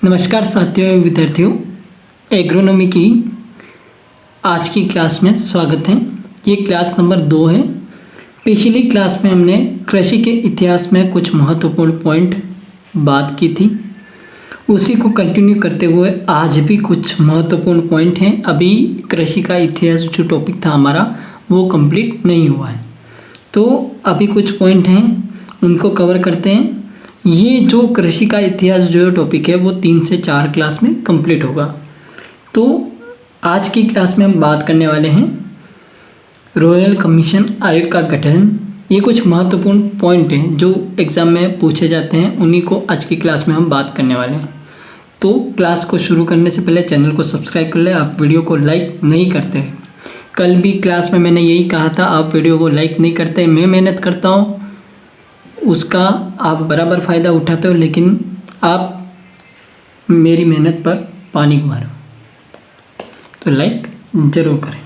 नमस्कार साथियों एवं विद्यार्थियों, एग्रोनॉमी की आज की क्लास में स्वागत है। ये क्लास नंबर 2 है। पिछली क्लास में हमने कृषि के इतिहास में कुछ महत्वपूर्ण पॉइंट बात की थी, उसी को कंटिन्यू करते हुए आज भी कुछ महत्वपूर्ण पॉइंट हैं। अभी कृषि का इतिहास जो टॉपिक था हमारा वो कंप्लीट नहीं हुआ है, तो अभी कुछ पॉइंट हैं उनको कवर करते हैं। ये जो कृषि का इतिहास जो टॉपिक है वो 3 से 4 क्लास में कंप्लीट होगा। तो आज की क्लास में हम बात करने वाले हैं रॉयल कमीशन आयोग का गठन। ये कुछ महत्वपूर्ण पॉइंट हैं जो एग्ज़ाम में पूछे जाते हैं, उन्हीं को आज की क्लास में हम बात करने वाले हैं। तो क्लास को शुरू करने से पहले चैनल को सब्सक्राइब कर ले। आप वीडियो को लाइक नहीं करते हैं, कल भी क्लास में मैंने यही कहा था, आप वीडियो को लाइक नहीं करते। मैं मेहनत करता हूँ, उसका आप बराबर फ़ायदा उठाते हो, लेकिन आप मेरी मेहनत पर पानी घुमा रहे हो, तो लाइक ज़रूर करें।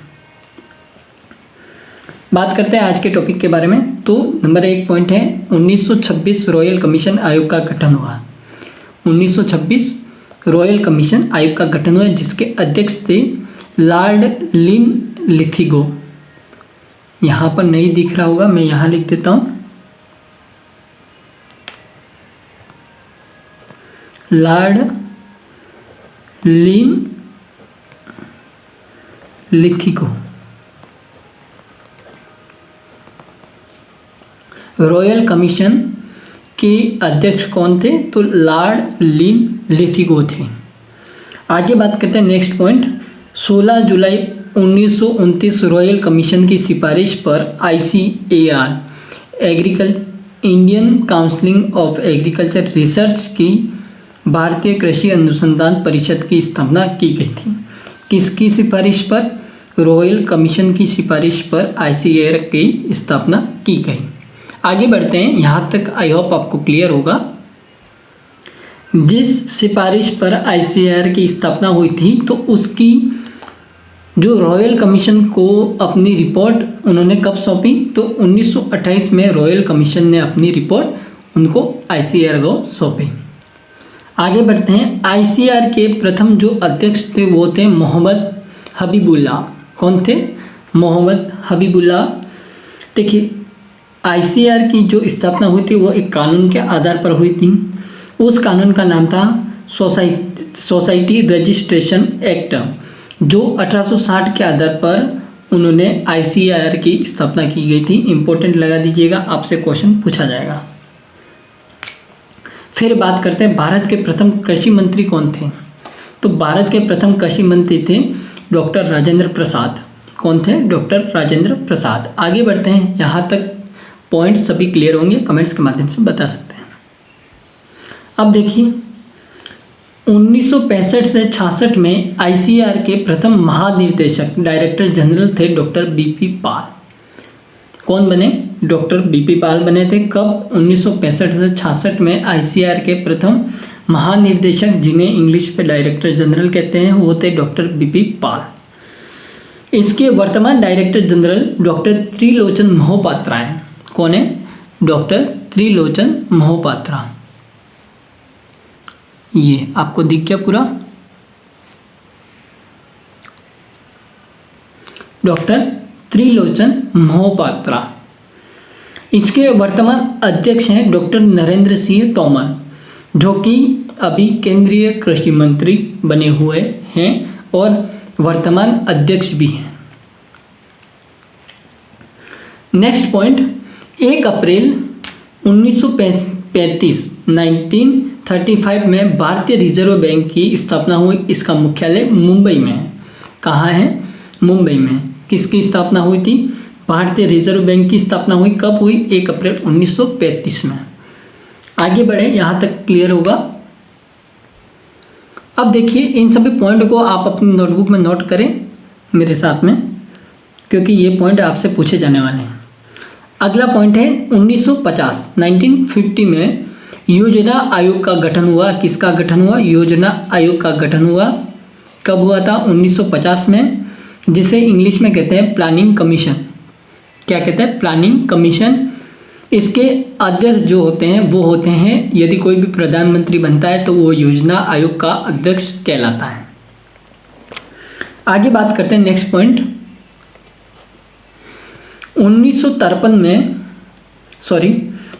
बात करते हैं आज के टॉपिक के बारे में। तो नंबर 1 पॉइंट है 1926 रॉयल कमीशन आयोग का गठन हुआ। 1926 रॉयल कमीशन आयोग का गठन हुआ, जिसके अध्यक्ष थे लॉर्ड लिनलिथिगो। यहाँ पर नहीं दिख रहा होगा, मैं यहाँ लिख देता हूँ, लॉर्ड लिनलिथिगो। रॉयल कमीशन के अध्यक्ष कौन थे? तो लॉर्ड लिनलिथिगो थे। आगे बात करते हैं नेक्स्ट पॉइंट। 16 जुलाई 1929 रॉयल कमीशन की सिफारिश पर ICAR Indian council of agriculture research की भारतीय कृषि अनुसंधान परिषद की स्थापना की गई थी। किसकी सिफारिश पर? रॉयल कमीशन की सिफारिश पर ICAR की स्थापना की गई। आगे बढ़ते हैं, यहाँ तक आई होप आपको क्लियर होगा। जिस सिफारिश पर ICAR की स्थापना हुई थी, तो उसकी जो रॉयल कमीशन को अपनी रिपोर्ट उन्होंने कब सौंपी? तो 1928 में रॉयल कमीशन ने अपनी रिपोर्ट उनको ICAR को सौंपी। आगे बढ़ते हैं। ICAR के प्रथम जो अध्यक्ष थे वो थे मोहम्मद हबीबुल्लाह। कौन थे? मोहम्मद हबीबुल्लाह। देखिए, ICAR की जो स्थापना हुई थी वो एक कानून के आधार पर हुई थी। उस कानून का नाम था सोसाइटी रजिस्ट्रेशन एक्ट, जो 1860 के आधार पर उन्होंने ICAR की स्थापना की गई थी। इंपॉर्टेंट लगा दीजिएगा, आपसे क्वेश्चन पूछा जाएगा। फिर बात करते हैं भारत के प्रथम कृषि मंत्री कौन थे? तो भारत के प्रथम कृषि मंत्री थे डॉक्टर राजेंद्र प्रसाद। कौन थे? डॉक्टर राजेंद्र प्रसाद। आगे बढ़ते हैं, यहाँ तक पॉइंट सभी क्लियर होंगे, कमेंट्स के माध्यम से बता सकते हैं। अब देखिए, 1965 से 66 में ICAR के प्रथम महानिदेशक डायरेक्टर जनरल थे डॉक्टर BP पाल। कौन बने? डॉक्टर BP पाल बने थे। कब? 1965 से 66 में ICAR के प्रथम महानिदेशक, जिन्हें इंग्लिश पे डायरेक्टर जनरल कहते हैं, वो थे डॉक्टर BP पाल। इसके वर्तमान director general doctor Trilochan Mohapatra हैं। कौन है? डॉक्टर त्रिलोचन मोहपात्रा। ये आपको दिख गया पूरा? डॉक्टर त्रिलोचन मोहपात्रा। इसके वर्तमान अध्यक्ष हैं डॉक्टर नरेंद्र सिंह तोमर, जो कि अभी केंद्रीय कृषि मंत्री बने हुए हैं और वर्तमान अध्यक्ष भी हैं। नेक्स्ट पॉइंट, 1 अप्रैल 1935 में भारतीय रिजर्व बैंक की स्थापना हुई। इसका मुख्यालय मुंबई में है। कहाँ है? मुंबई में। किसकी स्थापना हुई थी? भारतीय रिजर्व बैंक की स्थापना हुई। कब हुई? 1 अप्रैल 1935 में। आगे बढ़े, यहाँ तक क्लियर होगा। अब देखिए, इन सभी पॉइंट को आप अपनी नोटबुक में नोट करें मेरे साथ में, क्योंकि ये पॉइंट आपसे पूछे जाने वाले हैं। अगला पॉइंट है 1950 में योजना आयोग का गठन हुआ। किसका गठन हुआ? योजना आयोग का गठन हुआ। कब हुआ था? 1950 में, जिसे इंग्लिश में कहते हैं प्लानिंग कमीशन। क्या कहते हैं? Planning commission. इसके अध्यक्ष जो होते हैं वो होते हैं, यदि कोई भी प्रधानमंत्री बनता है तो वो योजना आयोग का अध्यक्ष कहलाता है। आगे बात करते हैं नेक्स्ट पॉइंट। 1953 में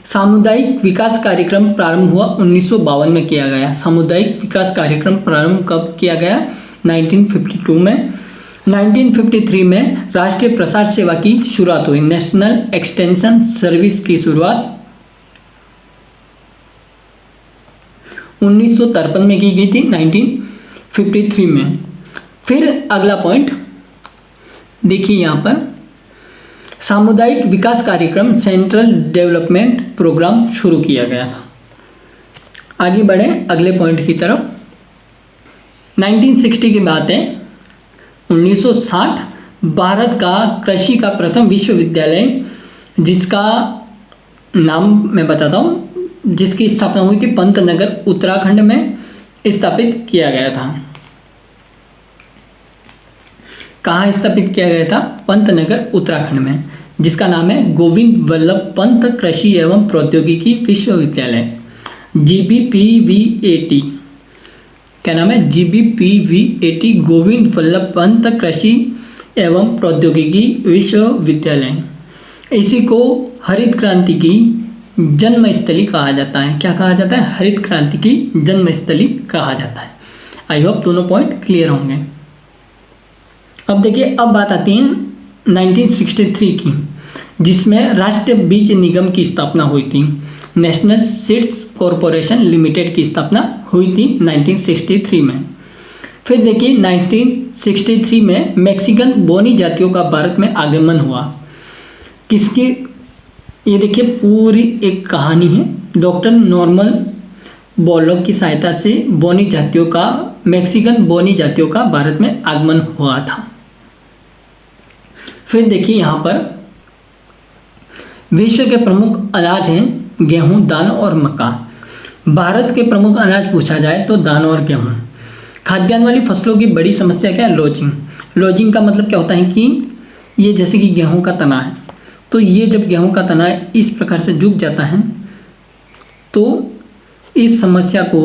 सामुदायिक विकास कार्यक्रम प्रारंभ हुआ 1952 में किया गया। सामुदायिक विकास कार्यक्रम प्रारंभ कब किया गया? 1952 में। 1953 में राष्ट्रीय प्रसार सेवा की शुरुआत हुई, नेशनल एक्सटेंशन सर्विस की शुरुआत 1953 में की गई थी, 1953 में। फिर अगला पॉइंट देखिए यहाँ पर, सामुदायिक विकास कार्यक्रम सेंट्रल डेवलपमेंट प्रोग्राम शुरू किया गया था। आगे बढ़े अगले पॉइंट की तरफ। 1960 की बात है। 1960 भारत का कृषि का प्रथम विश्वविद्यालय, जिसका नाम मैं बताता हूँ, जिसकी स्थापना हुई थी पंतनगर उत्तराखंड में स्थापित किया गया था। कहाँ स्थापित किया गया था? पंतनगर उत्तराखंड में, जिसका नाम है गोविंद वल्लभ पंत कृषि एवं प्रौद्योगिकी विश्वविद्यालय, GBPVAT। क्या नाम है? GBPVAT, गोविंद वल्लभ पंत कृषि एवं प्रौद्योगिकी विश्वविद्यालय। इसी को हरित क्रांति की जन्मस्थली कहा जाता है। क्या कहा जाता है? हरित क्रांति की जन्मस्थली कहा जाता है। आई होप दोनों पॉइंट क्लियर होंगे। अब देखिए, अब बात आती है 1963 की, जिसमें राष्ट्रीय बीज निगम की स्थापना हुई थी। नेशनल सीड्स कॉरपोरेशन लिमिटेड की स्थापना हुई थी 1963 में। फिर देखिए 1963 में मैक्सिकन बोनी जातियों का भारत में आगमन हुआ। किसकी? ये देखिए पूरी एक कहानी है। डॉक्टर नॉर्मन बोरलॉग की सहायता से बोनी जातियों का, मैक्सिकन बोनी जातियों का भारत में आगमन हुआ था। फिर देखिए यहाँ पर विश्व के प्रमुख अनाज हैं गेहूं, दाल और मक्का। भारत के प्रमुख अनाज पूछा जाए तो दाल और गेहूं। खाद्यान्न वाली फसलों की बड़ी समस्या क्या है? लॉजिंग। लॉजिंग का मतलब क्या होता है कि ये जैसे कि गेहूं का तना है, तो ये जब गेहूं का तना इस प्रकार से झुक जाता है तो इस समस्या को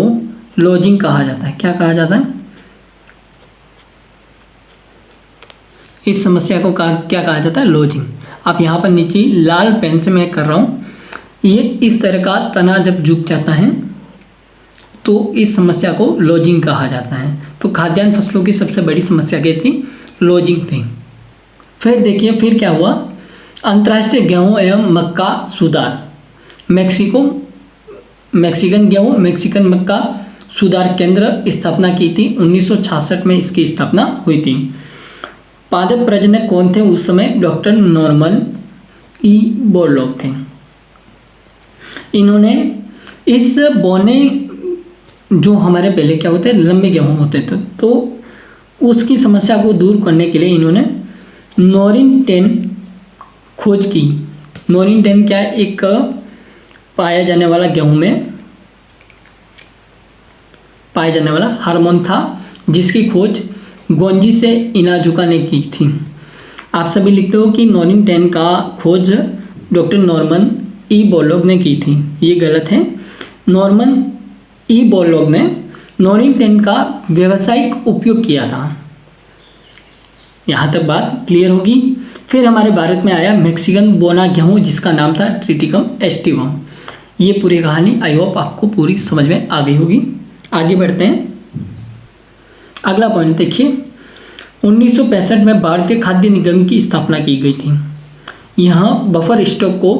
लॉजिंग कहा जाता है। क्या कहा जाता है? इस समस्या को क्या कहा जाता है? लॉजिंग। आप यहाँ पर नीचे लाल पेन से मैं कर रहा हूँ, ये इस तरह का तना जब झुक जाता है तो इस समस्या को लॉजिंग कहा जाता है। तो खाद्यान्न फसलों की सबसे बड़ी समस्या क्या थी? लॉजिंग थी। फिर देखिए फिर क्या हुआ? अंतर्राष्ट्रीय गेहूं एवं मक्का सुधार, मैक्सिकन गेहूं, मैक्सिकन मक्का सुधार केंद्र स्थापना की थी 1966 में, इसकी स्थापना हुई थी। पादप प्रजनक कौन थे उस समय? डॉक्टर नॉर्मन ई बोरलॉग थे। इन्होंने इस बोने, जो हमारे पहले क्या होते हैं लंबे गेहूं होते थे, तो उसकी समस्या को दूर करने के लिए इन्होंने नोरिन 10 खोज की। नोरिन 10 क्या है? एक पाया जाने वाला गेहूं में पाया जाने वाला हार्मोन था, जिसकी खोज गोंजी से इनाजुका ने की थी। आप सभी लिखते हो कि नोरिन 10 का खोज डॉक्टर नॉर्मन ई बोरलॉग ने की थी। ये गलत है। नॉर्मन ई बोरलॉग ने नोरिन 10 का व्यावसायिक उपयोग किया था। यहाँ तक बात क्लियर होगी। फिर हमारे भारत में आया मैक्सिकन बोना गेहूँ, जिसका नाम था ट्रिटिकम एस्टिवम। ये पूरी कहानी आई होप आपको पूरी समझ में आ गई होगी। आगे बढ़ते हैं। अगला पॉइंट देखिए, 1965 में भारतीय खाद्य निगम की स्थापना की गई थी। यहाँ बफर स्टॉक को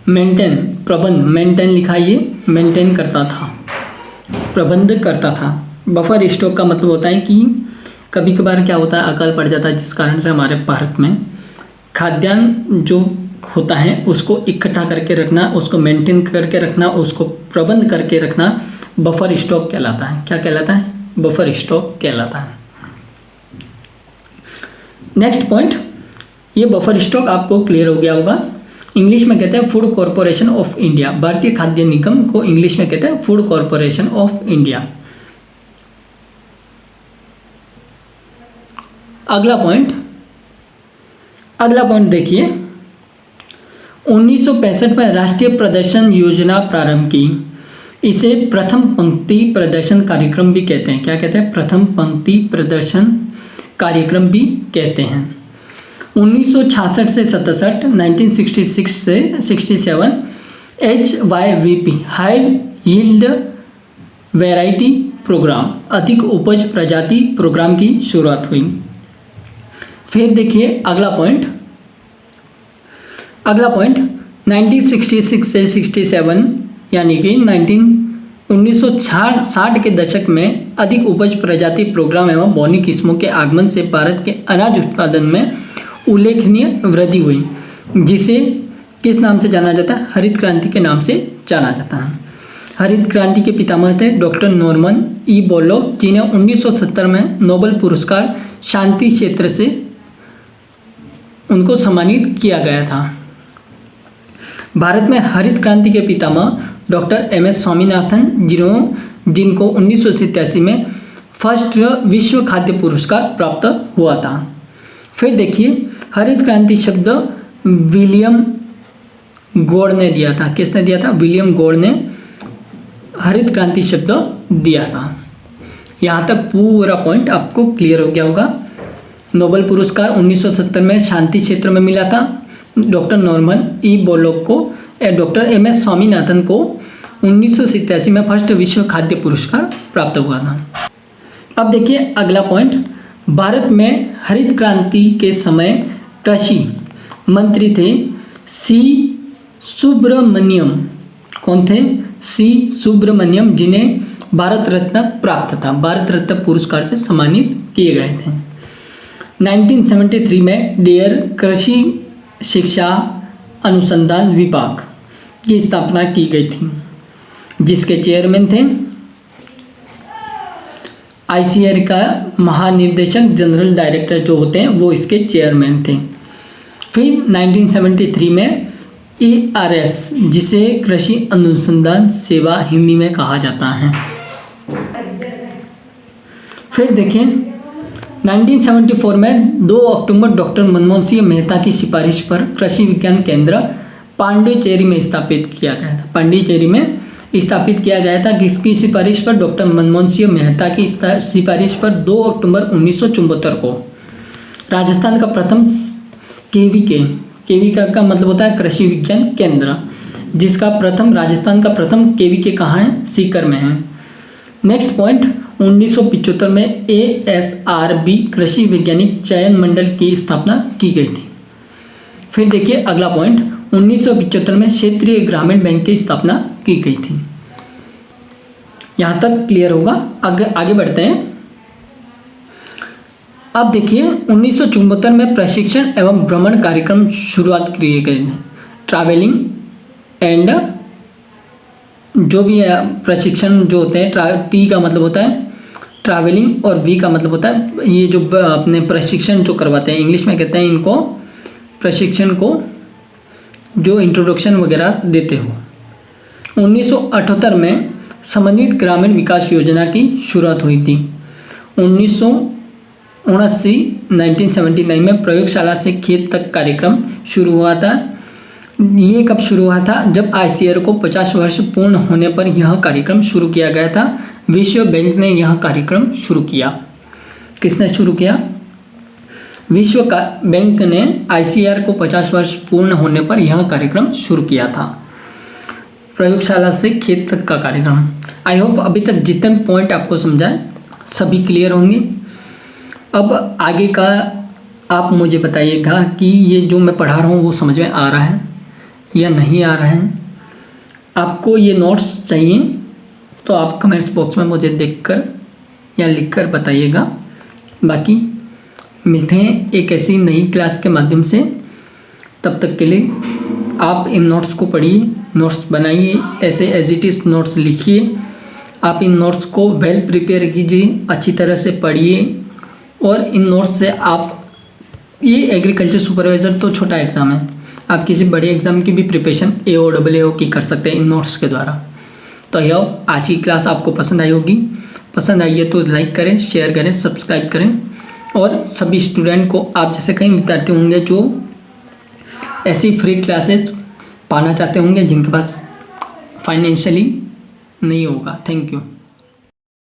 मेंटेन लिखा, ये मेंटेन करता था, प्रबंध करता था। बफर स्टॉक का मतलब होता है कि कभी कभार क्या होता है, अकाल पड़ जाता है, जिस कारण से हमारे भारत में खाद्यान्न जो होता है उसको इकट्ठा करके रखना, उसको मेंटेन करके रखना, उसको प्रबंध करके रखना बफर स्टॉक कहलाता है। क्या कहलाता है? बफर स्टॉक कहलाता है। नेक्स्ट पॉइंट, ये बफर स्टॉक आपको क्लियर हो गया होगा। इंग्लिश में कहते हैं फूड कॉरपोरेशन ऑफ इंडिया। भारतीय खाद्य निगम को इंग्लिश में कहते हैं फूड कॉरपोरेशन ऑफ इंडिया। अगला पॉइंट देखिए, 1965 में राष्ट्रीय प्रदर्शन योजना प्रारंभ की। इसे प्रथम पंक्ति प्रदर्शन कार्यक्रम भी कहते हैं। क्या कहते हैं? प्रथम पंक्ति प्रदर्शन कार्यक्रम भी कहते हैं। 1966 से 67, 1966 से 67 HYVP high yield variety programme, अधिक उपज प्रजाति प्रोग्राम की शुरुआत हुई। फिर देखिए अगला पॉइंट 1966 से 67 यानी कि 1960 के दशक में अधिक उपज प्रजाति प्रोग्राम एवं बौनी किस्मों के आगमन से भारत के अनाज उत्पादन में उल्लेखनीय वृद्धि हुई, जिसे किस नाम से जाना जाता है? हरित क्रांति के नाम से जाना जाता है। हरित क्रांति के पितामह थे डॉक्टर नॉर्मन ई बोरलॉग, जिन्हें 1970 में नोबेल पुरस्कार शांति क्षेत्र से उनको सम्मानित किया गया था। भारत में हरित क्रांति के पितामह डॉक्टर MS स्वामीनाथन, जिनको 1987 में फर्स्ट विश्व खाद्य पुरस्कार प्राप्त हुआ था। फिर देखिए हरित क्रांति शब्द विलियम गॉड ने दिया था। किसने दिया था? विलियम गॉड ने हरित क्रांति शब्द दिया था। यहाँ तक पूरा पॉइंट आपको क्लियर हो गया होगा। नोबेल पुरस्कार 1970 में शांति क्षेत्र में मिला था डॉक्टर नॉर्मन ई बोरलॉग को। डॉक्टर MS स्वामीनाथन को 1987 में फर्स्ट विश्व खाद्य पुरस्कार प्राप्त हुआ था। अब देखिए अगला पॉइंट, भारत में हरित क्रांति के समय कृषि मंत्री थे C सुब्रमण्यम। कौन थे? C सुब्रमण्यम, जिन्हें भारत रत्न प्राप्त था, भारत रत्न पुरस्कार से सम्मानित किए गए थे। 1973 में डेयर कृषि शिक्षा अनुसंधान विभाग की स्थापना की गई थी, जिसके चेयरमैन थे ICAR का महानिर्देशक जनरल डायरेक्टर जो होते हैं वो इसके चेयरमैन थे। फिर 1973 में ERS, जिसे कृषि अनुसंधान सेवा हिंदी में कहा जाता है। फिर देखिए 1974 में 2 अक्टूबर डॉक्टर मनमोहन सिंह मेहता की सिफारिश पर कृषि विज्ञान केंद्र पांडिचेरी में स्थापित किया गया था। पांडिचेरी में स्थापित किया गया था किसकी सिफारिश पर? डॉक्टर मनमोहन सिंह मेहता की सिफारिश पर 2 अक्टूबर 1974 को। राजस्थान का प्रथम KVK का मतलब होता है कृषि विज्ञान केंद्र, जिसका प्रथम राजस्थान का प्रथम KVK कहाँ है? सीकर में है। नेक्स्ट पॉइंट 1975 में ASRB कृषि वैज्ञानिक चयन मंडल की स्थापना की गई थी। फिर देखिए अगला पॉइंट 1975 में क्षेत्रीय ग्रामीण बैंक की स्थापना की गई थी। यहाँ तक क्लियर होगा। आगे बढ़ते हैं। अब देखिए 1974 में प्रशिक्षण एवं भ्रमण कार्यक्रम शुरुआत किए गए थे। ट्रैवलिंग एंड जो भी है प्रशिक्षण जो होते हैं, T का मतलब होता है ट्रैवलिंग और V का मतलब होता है ये जो अपने प्रशिक्षण जो करवाते हैं, इंग्लिश में कहते हैं इनको प्रशिक्षण को जो इंट्रोडक्शन वगैरह देते हो। 1978 में समन्वित ग्रामीण विकास योजना की शुरुआत हुई थी। 1979 में प्रयोगशाला से खेत तक कार्यक्रम शुरू हुआ था। ये कब शुरू हुआ था? जब ICAR को 50 वर्ष पूर्ण होने पर यह कार्यक्रम शुरू किया गया था। विश्व बैंक ने यह कार्यक्रम शुरू किया। किसने शुरू किया? विश्व बैंक ने ICAR को 50 वर्ष पूर्ण होने पर यह कार्यक्रम शुरू किया था, प्रयोगशाला से खेत तक का कार्यक्रम। आई होप अभी तक जितने पॉइंट आपको समझाए सभी क्लियर होंगे। अब आगे का आप मुझे बताइएगा कि ये जो मैं पढ़ा रहा हूँ वो समझ में आ रहा है या नहीं आ रहा है। आपको ये नोट्स चाहिए तो आप कमेंट्स बॉक्स में मुझे देखकर या लिखकर बताइएगा। बाकी मिलते हैं एक ऐसी नई क्लास के माध्यम से। तब तक के लिए आप इन नोट्स को पढ़िए, नोट्स बनाइए, ऐसे एज इट इज़ नोट्स लिखिए। आप इन नोट्स को वेल प्रिपेयर कीजिए, अच्छी तरह से पढ़िए और इन नोट्स से आप ये एग्रीकल्चर सुपरवाइज़र तो छोटा एग्ज़ाम है, आप किसी बड़े एग्ज़ाम की भी प्रिपरेशन AO की कर सकते हैं इन नोट्स के द्वारा। तो यह आज की क्लास आपको पसंद आई होगी। पसंद आई है तो लाइक करें, शेयर करें, सब्सक्राइब करें और सभी स्टूडेंट को, आप जैसे कई विद्यार्थी होंगे जो ऐसी फ्री क्लासेस पाना चाहते होंगे जिनके पास फाइनेंशियली नहीं होगा। Thank you.